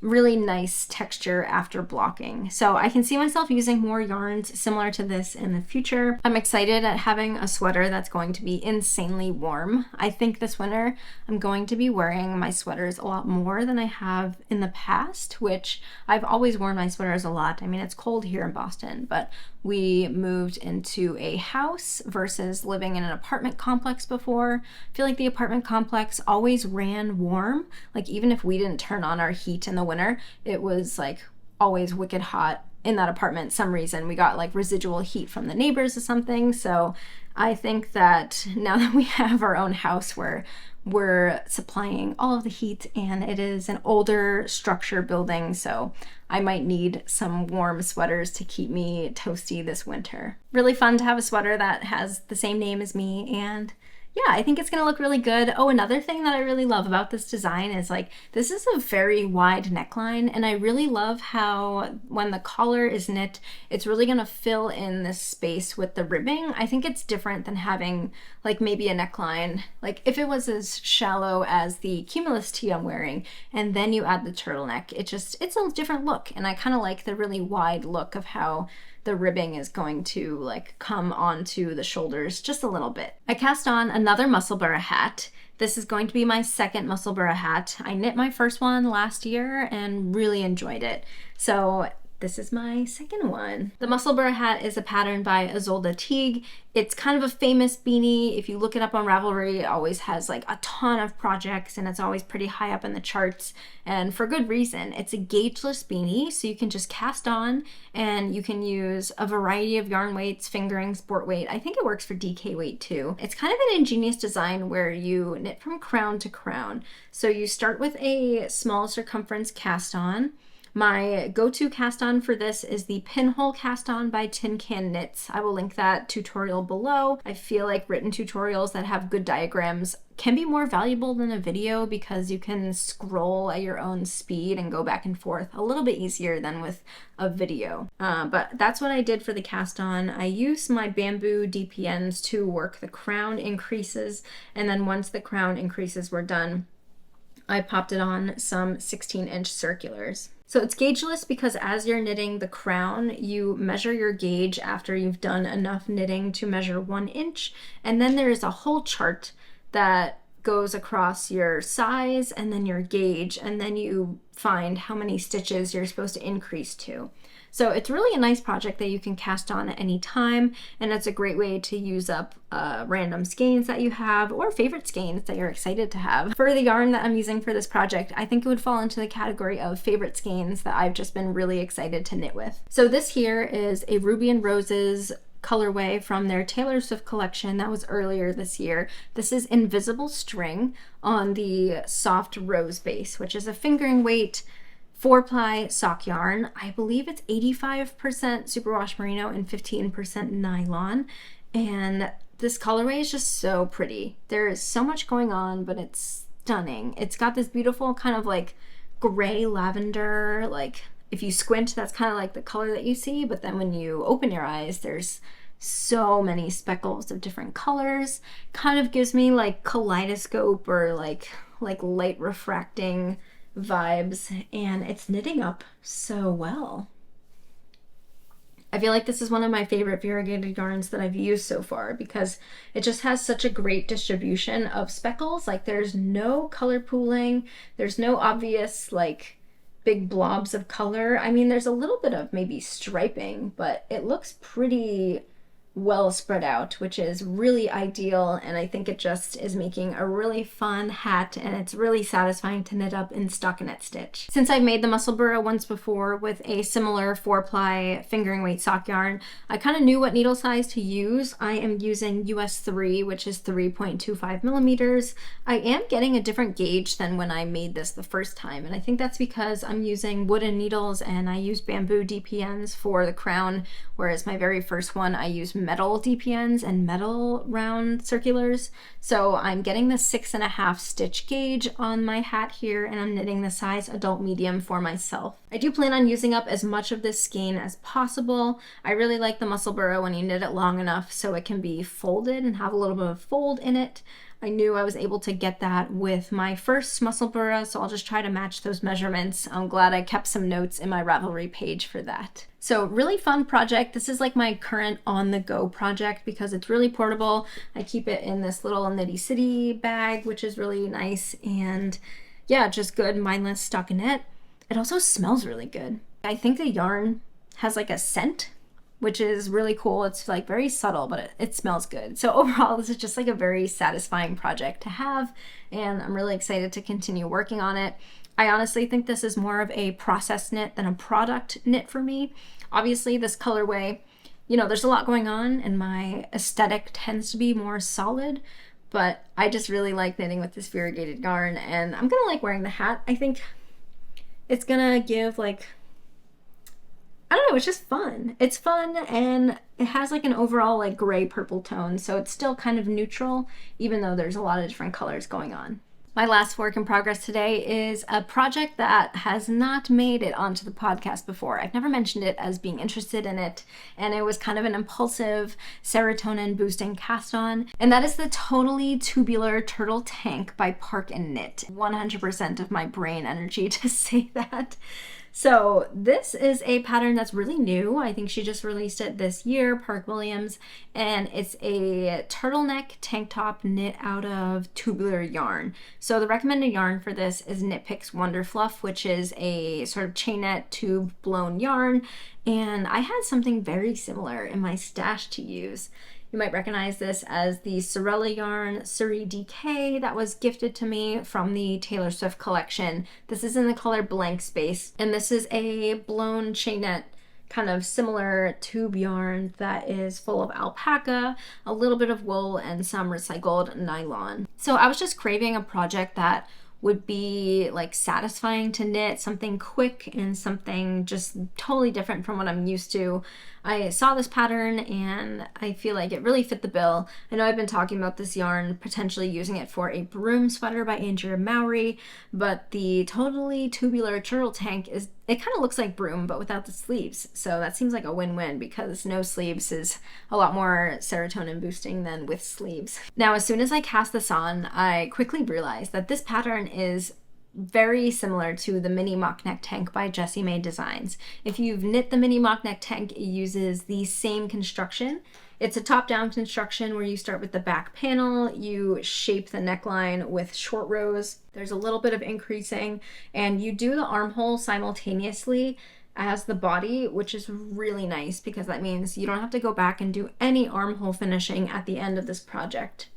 really nice texture after blocking. So I can see myself using more yarns similar to this in the future. I'm excited at having a sweater that's going to be insanely warm. I think this winter I'm going to be wearing my sweaters a lot more than I have in the past, which I've always worn my sweaters a lot. I mean, it's cold here in Boston, but we moved into a house versus living in an apartment complex before. I feel like the apartment complex always ran warm. Like even if we didn't turn on our heat in the winter, it was like always wicked hot in that apartment. Some reason we got like residual heat from the neighbors or something. So I think that now that we have our own house where we're supplying all of the heat, and it is an older structure building, so I might need some warm sweaters to keep me toasty this winter. Really fun to have a sweater that has the same name as me and Yeah, I think it's gonna look really good. Oh, another thing that I really love about this design is like, this is a very wide neckline, and I really love how when the collar is knit, it's really gonna fill in this space with the ribbing. I think it's different than having like maybe a neckline, like if it was as shallow as the Cumulus tee I'm wearing, and then you add the turtleneck, it's a different look. And I kind of like the really wide look of how the ribbing is going to like come onto the shoulders just a little bit. I cast on another Musselburgh hat. This is going to be my second Musselburgh hat. I knit my first one last year and really enjoyed it. So this is my second one. The Musselburgh hat is a pattern by Éze Teague. It's kind of a famous beanie. If you look it up on Ravelry, it always has like a ton of projects and it's always pretty high up in the charts, and for good reason. It's a gaugeless beanie, so you can just cast on and you can use a variety of yarn weights, fingering, sport weight. I think it works for DK weight too. It's kind of an ingenious design where you knit from crown to crown. So you start with a small circumference cast on. My go-to cast on for this is the pinhole cast on by Tin Can Knits. I will link that tutorial below. I feel like written tutorials that have good diagrams can be more valuable than a video because you can scroll at your own speed and go back and forth a little bit easier than with a video. But that's what I did for the cast on. I used my bamboo DPNs to work the crown increases, and then once the crown increases were done, I popped it on some 16-inch circulars. So it's gaugeless because as you're knitting the crown, you measure your gauge after you've done enough knitting to measure 1 inch. And then there is a whole chart that goes across your size and then your gauge, and then you find how many stitches you're supposed to increase to. So it's really a nice project that you can cast on at any time, and it's a great way to use up random skeins that you have or favorite skeins that you're excited to have. For the yarn that I'm using for this project, I think it would fall into the category of favorite skeins that I've just been really excited to knit with. So this here is a Ruby and Roses colorway from their Taylor Swift collection that was earlier this year. This is Invisible String on the soft rose base, which is a fingering weight 4-ply sock yarn. I believe it's 85% superwash merino and 15% nylon. And this colorway is just so pretty. There is so much going on, but it's stunning. It's got this beautiful kind of like gray lavender, like if you squint, that's kind of like the color that you see, but then when you open your eyes, there's so many speckles of different colors. Kind of gives me like kaleidoscope or like light refracting vibes, and it's knitting up so well. I feel like this is one of my favorite variegated yarns that I've used so far because it just has such a great distribution of speckles. Like there's no color pooling, there's no obvious like big blobs of color. I mean, there's a little bit of maybe striping, but it looks pretty well spread out, which is really ideal, and I think it just is making a really fun hat, and it's really satisfying to knit up in stockinette stitch. Since I've made the Musselburgh once before with a similar 4-ply fingering weight sock yarn, I kind of knew what needle size to use. I am using US 3, which is 3.25 millimeters. I am getting a different gauge than when I made this the first time, and I think that's because I'm using wooden needles and I use bamboo DPNs for the crown, whereas my very first one I used metal DPNs and metal round circulars. So I'm getting the 6.5 stitch gauge on my hat here, and I'm knitting the size adult medium for myself. I do plan on using up as much of this skein as possible. I really like the Musselburgh when you knit it long enough so it can be folded and have a little bit of fold in it. I knew I was able to get that with my first Musselburgh, so I'll just try to match those measurements. I'm glad I kept some notes in my Ravelry page for that. So really fun project. This is like my current on-the-go project because it's really portable. I keep it in this little Nitty City bag, which is really nice, and yeah, just good mindless stockinette. It also smells really good. I think the yarn has like a scent, which is really cool. It's like very subtle, but it smells good. So overall, this is just like a very satisfying project to have, and I'm really excited to continue working on it. I honestly think this is more of a process knit than a product knit for me. Obviously, this colorway, you know, there's a lot going on, and my aesthetic tends to be more solid, but I just really like knitting with this variegated yarn, and I'm gonna like wearing the hat. I think it's gonna give like, I don't know, it's just fun. It's fun, and it has like an overall like gray purple tone, so it's still kind of neutral, even though there's a lot of different colors going on. My last work in progress today is a project that has not made it onto the podcast before. I've never mentioned it as being interested in it, and it was kind of an impulsive serotonin boosting cast on, and that is the Totally Tubular Turtle Tank by Park and Knit. 100% of my brain energy to say that. So this is a pattern that's really new. I think she just released it this year, Park Williams, and it's a turtleneck tank top knit out of tubular yarn. So the recommended yarn for this is Knit Picks Wonder Fluff, which is a sort of chainette tube blown yarn, and I had something very similar in my stash to use. You might recognize this as the Sorella yarn Surrey DK that was gifted to me from the Taylor Swift collection. This is in the color Blank Space, and this is a blown chainette, kind of similar tube yarn that is full of alpaca, a little bit of wool, and some recycled nylon. So I was just craving a project that would be like satisfying to knit, something quick and something just totally different from what I'm used to. I saw this pattern and I feel like it really fit the bill. I know I've been talking about this yarn, potentially using it for a broom sweater by Andrea Mowry, but the Totally Tubular Turtle Tank it kind of looks like broom but without the sleeves. So that seems like a win-win because no sleeves is a lot more serotonin boosting than with sleeves. Now, as soon as I cast this on, I quickly realized that this pattern is very similar to the mini mock neck tank by Jessie May Designs. If you've knit the mini mock neck tank, it uses the same construction. It's a top-down construction where you start with the back panel, you shape the neckline with short rows, there's a little bit of increasing, and you do the armhole simultaneously as the body, which is really nice because that means you don't have to go back and do any armhole finishing at the end of this project.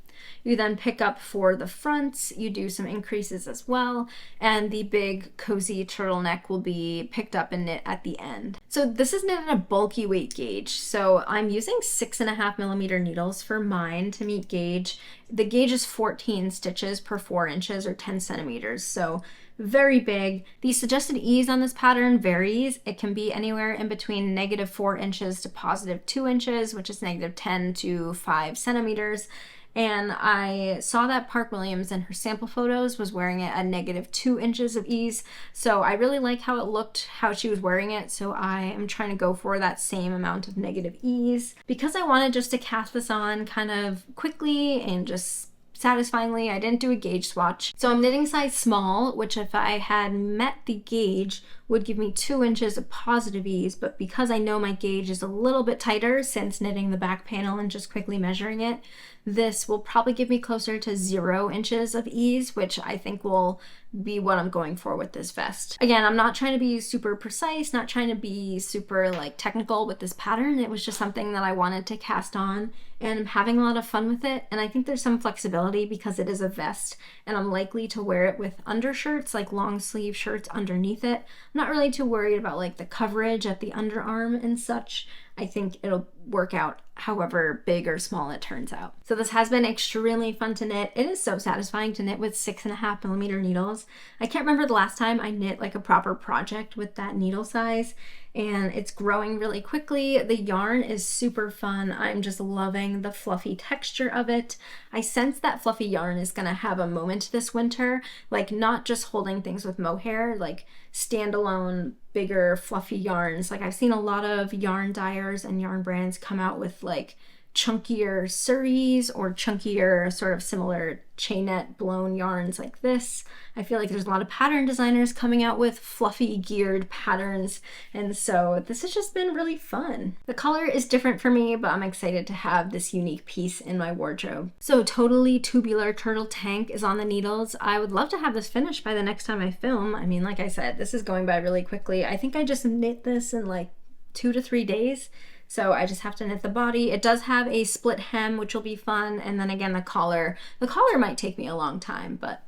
You then pick up for the fronts, you do some increases as well, and the big cozy turtleneck will be picked up and knit at the end. So this is knit at a bulky weight gauge. So I'm using 6.5mm needles for mine to meet gauge. The gauge is 14 stitches per 4 inches or 10 centimeters. So very big. The suggested ease on this pattern varies. It can be anywhere in between -4 inches to +2 inches, which is -10 to 5 centimeters. And I saw that Park Williams in her sample photos was wearing it at -2 inches of ease. So I really like how it looked, how she was wearing it. So I am trying to go for that same amount of negative ease. Because I wanted just to cast this on kind of quickly and just satisfyingly, I didn't do a gauge swatch. So I'm knitting size small, which if I had met the gauge would give me 2 inches of positive ease, but because I know my gauge is a little bit tighter since knitting the back panel and just quickly measuring it, this will probably give me closer to 0 inches of ease, which I think will be what I'm going for with this vest. Again, I'm not trying to be super precise, not trying to be super like technical with this pattern. It was just something that I wanted to cast on, and I'm having a lot of fun with it. And I think there's some flexibility because it is a vest and I'm likely to wear it with undershirts, like long sleeve shirts underneath it. I'm not really too worried about like the coverage at the underarm and such. I think it'll work out however big or small it turns out. So this has been extremely fun to knit. It is so satisfying to knit with 6.5mm needles. I can't remember the last time I knit like a proper project with that needle size, and it's growing really quickly. The yarn is super fun. I'm just loving the fluffy texture of it. I sense that fluffy yarn is gonna have a moment this winter, like not just holding things with mohair, like standalone, bigger, fluffy yarns. Like I've seen a lot of yarn dyers and yarn brands come out with like chunkier Surreys or chunkier sort of similar chainette blown yarns like this. I feel like there's a lot of pattern designers coming out with fluffy geared patterns, and so this has just been really fun. The color is different for me, but I'm excited to have this unique piece in my wardrobe. So Totally Tubular Turtle Tank is on the needles. I would love to have this finished by the next time I film. I mean, like I said, this is going by really quickly. I think I just knit this in like 2 to 3 days. So I just have to knit the body. It does have a split hem, which will be fun. And then again, the collar. The collar might take me a long time, but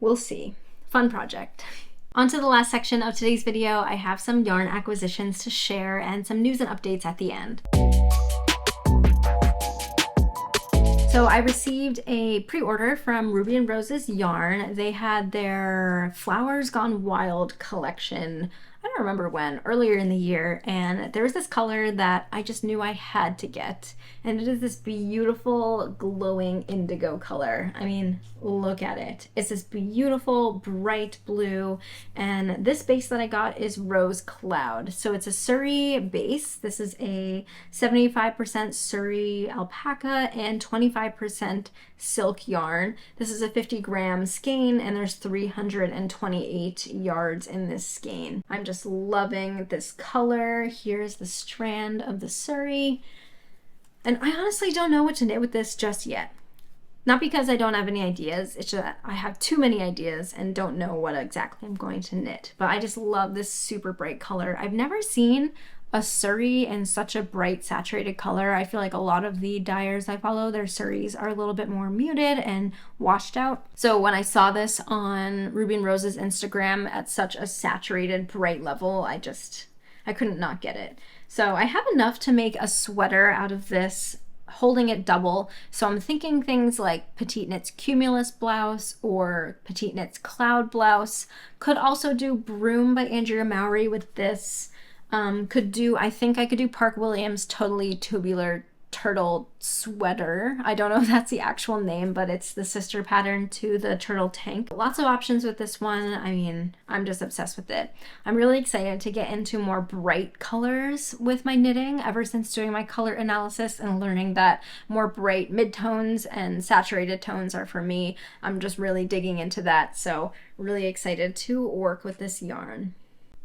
we'll see. Fun project. On to the last section of today's video. I have some yarn acquisitions to share and some news and updates at the end. So I received a pre-order from Ruby and Rose's Yarn. They had their Flowers Gone Wild collection I don't remember when, earlier in the year, and there was this color that I just knew I had to get, and it is this beautiful glowing indigo color. I mean, look at it. It's this beautiful bright blue, and this base that I got is Rose Cloud. So it's a Surrey base. This is a 75% Surrey alpaca and 25% silk yarn. This is a 50-gram skein, and there's 328 yards in this skein. I'm just loving this color. Here's the strand of the Surrey. And I honestly don't know what to knit with this just yet. Not because I don't have any ideas, it's just that I have too many ideas and don't know what exactly I'm going to knit. But I just love this super bright color. I've never seen a Surrey in such a bright saturated color. I feel like a lot of the dyers I follow, their Surreys are a little bit more muted and washed out. So when I saw this on Ruby and Rose's Instagram at such a saturated bright level, I couldn't not get it. So I have enough to make a sweater out of this, holding it double. So I'm thinking things like Petite Knit's Cumulus blouse or Petite Knit's Cloud blouse. Could also do Broom by Andrea Mowry with this. I think I could do Park Williams Totally Tubular Turtle Sweater. I don't know if that's the actual name, but it's the sister pattern to the turtle tank. Lots of options with this one. I mean, I'm just obsessed with it. I'm really excited to get into more bright colors with my knitting ever since doing my color analysis and learning that more bright midtones and saturated tones are for me. I'm just really digging into that, so really excited to work with this yarn.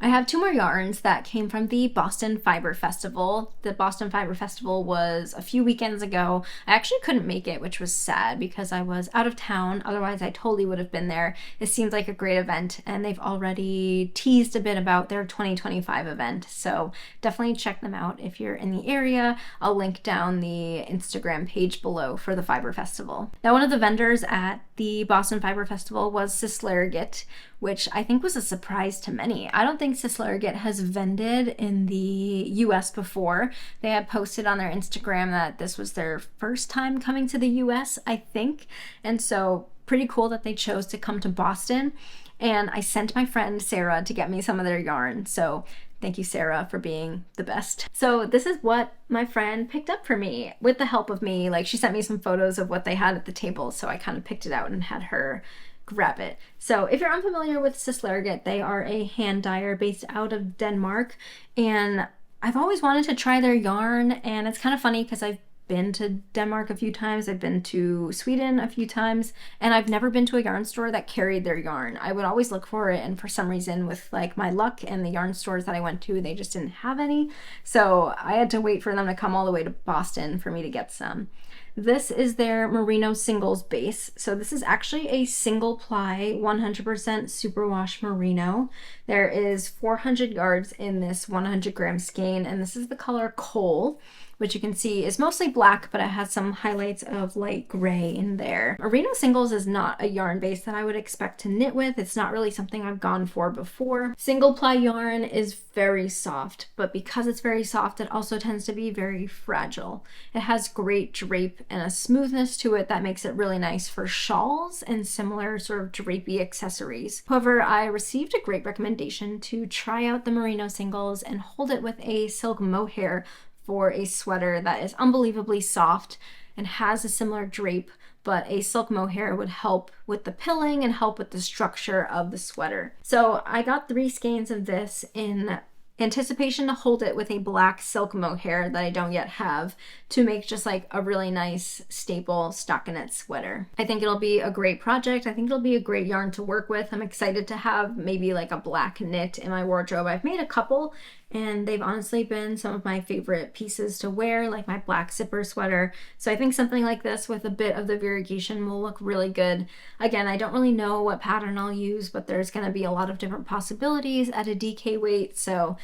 I have two more yarns that came from the Boston Fiber Festival. The Boston Fiber Festival was a few weekends ago. I actually couldn't make it, which was sad because I was out of town. Otherwise, I totally would have been there. It seems like a great event, and they've already teased a bit about their 2025 event. So definitely check them out if you're in the area. I'll link down the Instagram page below for the Fiber Festival. Now, one of the vendors at the Boston Fiber Festival was Suslarigate, which I think was a surprise to many. I don't think Suslarigate has vended in the US before. They had posted on their Instagram that this was their first time coming to the US, I think. And so pretty cool that they chose to come to Boston. And I sent my friend Sarah to get me some of their yarn. So thank you, Sarah, for being the best. So this is what my friend picked up for me with the help of me. Like, she sent me some photos of what they had at the table. So I kind of picked it out and had her grab it. So if you're unfamiliar with Suslarigate, they are a hand dyer based out of Denmark, and I've always wanted to try their yarn. And it's kind of funny because I've been to Denmark a few times, I've been to Sweden a few times, and I've never been to a yarn store that carried their yarn. I would always look for it, and for some reason, with like my luck and the yarn stores that I went to, they just didn't have any. So I had to wait for them to come all the way to Boston for me to get some. This is their merino singles base. So this is actually a single ply 100% superwash merino. There is 400 yards in this 100 gram skein, and this is the color Coal, which you can see is mostly black, but it has some highlights of light gray in there. Merino singles is not a yarn base that I would expect to knit with. It's not really something I've gone for before. Single ply yarn is very soft, but because it's very soft, it also tends to be very fragile. It has great drape and a smoothness to it that makes it really nice for shawls and similar sort of drapey accessories. However, I received a great recommendation to try out the merino singles and hold it with a silk mohair for a sweater that is unbelievably soft and has a similar drape, but a silk mohair would help with the pilling and help with the structure of the sweater. So I got 3 skeins of this in anticipation to hold it with a black silk mohair that I don't yet have to make just like a really nice staple stockinette sweater. I think it'll be a great project. I think it'll be a great yarn to work with. I'm excited to have maybe like a black knit in my wardrobe. I've made a couple, and they've honestly been some of my favorite pieces to wear, like my black zipper sweater. So I think something like this with a bit of the variegation will look really good. Again, I don't really know what pattern I'll use, but there's going to be a lot of different possibilities at a DK weight, so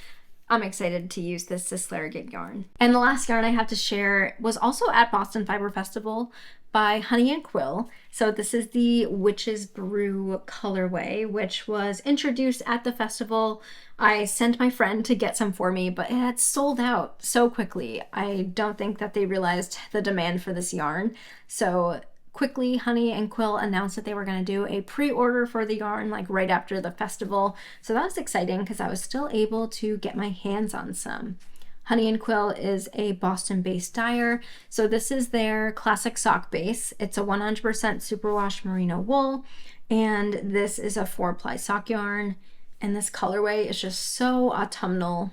I'm excited to use this Suslarigate yarn. And the last yarn I have to share was also at Boston Fiber Festival by Honey and Quill. So this is the Witch's Brew colorway, which was introduced at the festival. I sent my friend to get some for me, but it had sold out so quickly. I don't think that they realized the demand for this yarn. So quickly Honey and Quill announced that they were going to do a pre-order for the yarn like right after the festival. So that was exciting because I was still able to get my hands on some. Honey and Quill is a Boston-based dyer. So this is their classic sock base. It's a 100% superwash merino wool, and this is a 4-ply sock yarn. And this colorway is just so autumnal.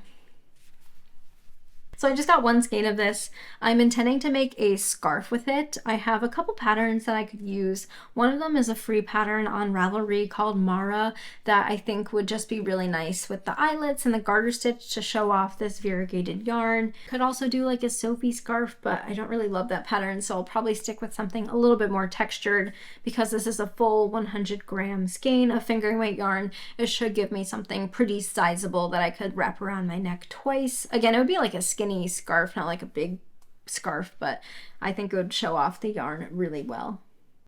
So I just got one skein of this. I'm intending to make a scarf with it. I have a couple patterns that I could use. One of them is a free pattern on Ravelry called Mara that I think would just be really nice with the eyelets and the garter stitch to show off this variegated yarn. Could also do like a Sophie scarf, but I don't really love that pattern, so I'll probably stick with something a little bit more textured because this is a full 100-gram skein of fingering weight yarn. It should give me something pretty sizable that I could wrap around my neck twice. Again, it would be like a skinny scarf, not like a big scarf, but I think it would show off the yarn really well.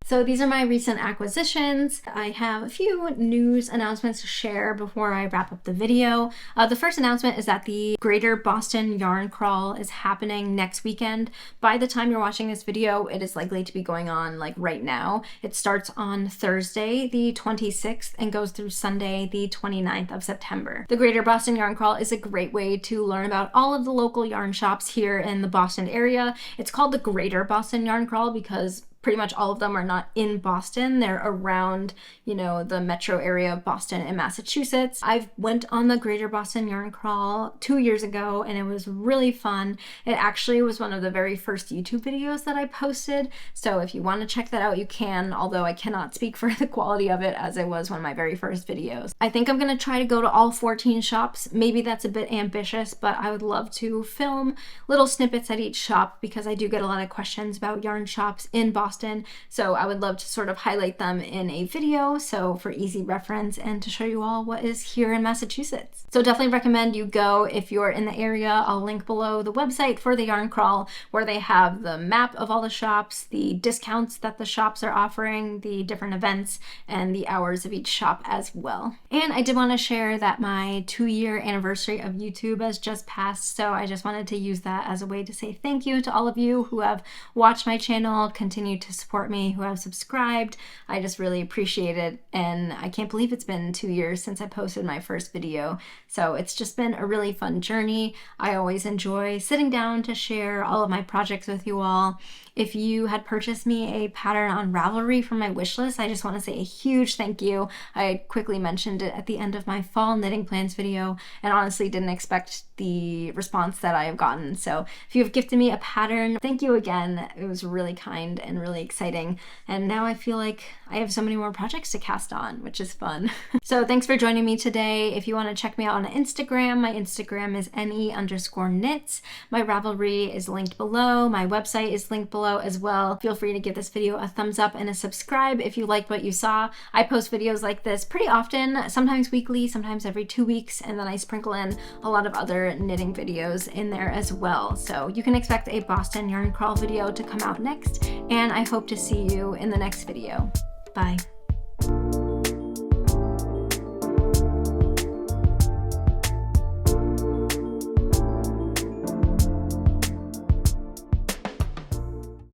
So these are my recent acquisitions. I have a few news announcements to share before I wrap up the video. The first announcement is that the Greater Boston Yarn Crawl is happening next weekend. By the time you're watching this video, it is likely to be going on like right now. It starts on Thursday, the 26th, and goes through Sunday, the 29th of September. The Greater Boston Yarn Crawl is a great way to learn about all of the local yarn shops here in the Boston area. It's called the Greater Boston Yarn Crawl because pretty much all of them are not in Boston. They're around, you know, the metro area of Boston and Massachusetts. I went on the Greater Boston Yarn Crawl 2 years ago and it was really fun. It actually was one of the very first YouTube videos that I posted. So if you want to check that out, you can, although I cannot speak for the quality of it as it was one of my very first videos. I think I'm going to try to go to all 14 shops. Maybe that's a bit ambitious, but I would love to film little snippets at each shop because I do get a lot of questions about yarn shops in Boston. So I would love to sort of highlight them in a video, so for easy reference and to show you all what is here in Massachusetts. So definitely recommend you go if you're in the area. I'll link below the website for the Yarn Crawl where they have the map of all the shops, the discounts that the shops are offering, the different events, and the hours of each shop as well. And I did want to share that my 2-year anniversary of YouTube has just passed, so I just wanted to use that as a way to say thank you to all of you who have watched my channel, continued to support me, who have subscribed. I just really appreciate it, and I can't believe it's been 2 years since I posted my first video. So it's just been a really fun journey. I always enjoy sitting down to share all of my projects with you all. If you had purchased me a pattern on Ravelry from my wish list, I just want to say a huge thank you. I quickly mentioned it at the end of my fall knitting plans video and honestly didn't expect the response that I have gotten. So if you have gifted me a pattern, thank you again. It was really kind and really exciting. And now I feel like I have so many more projects to cast on, which is fun. So thanks for joining me today. If you want to check me out on Instagram, my Instagram is ne_knits. My Ravelry is linked below. My website is linked below as well. Feel free to give this video a thumbs up and a subscribe if you liked what you saw. I post videos like this pretty often, sometimes weekly, sometimes every 2 weeks, and then I sprinkle in a lot of other knitting videos in there as well. So you can expect a Boston Yarn Crawl video to come out next, and I hope to see you in the next video. Bye.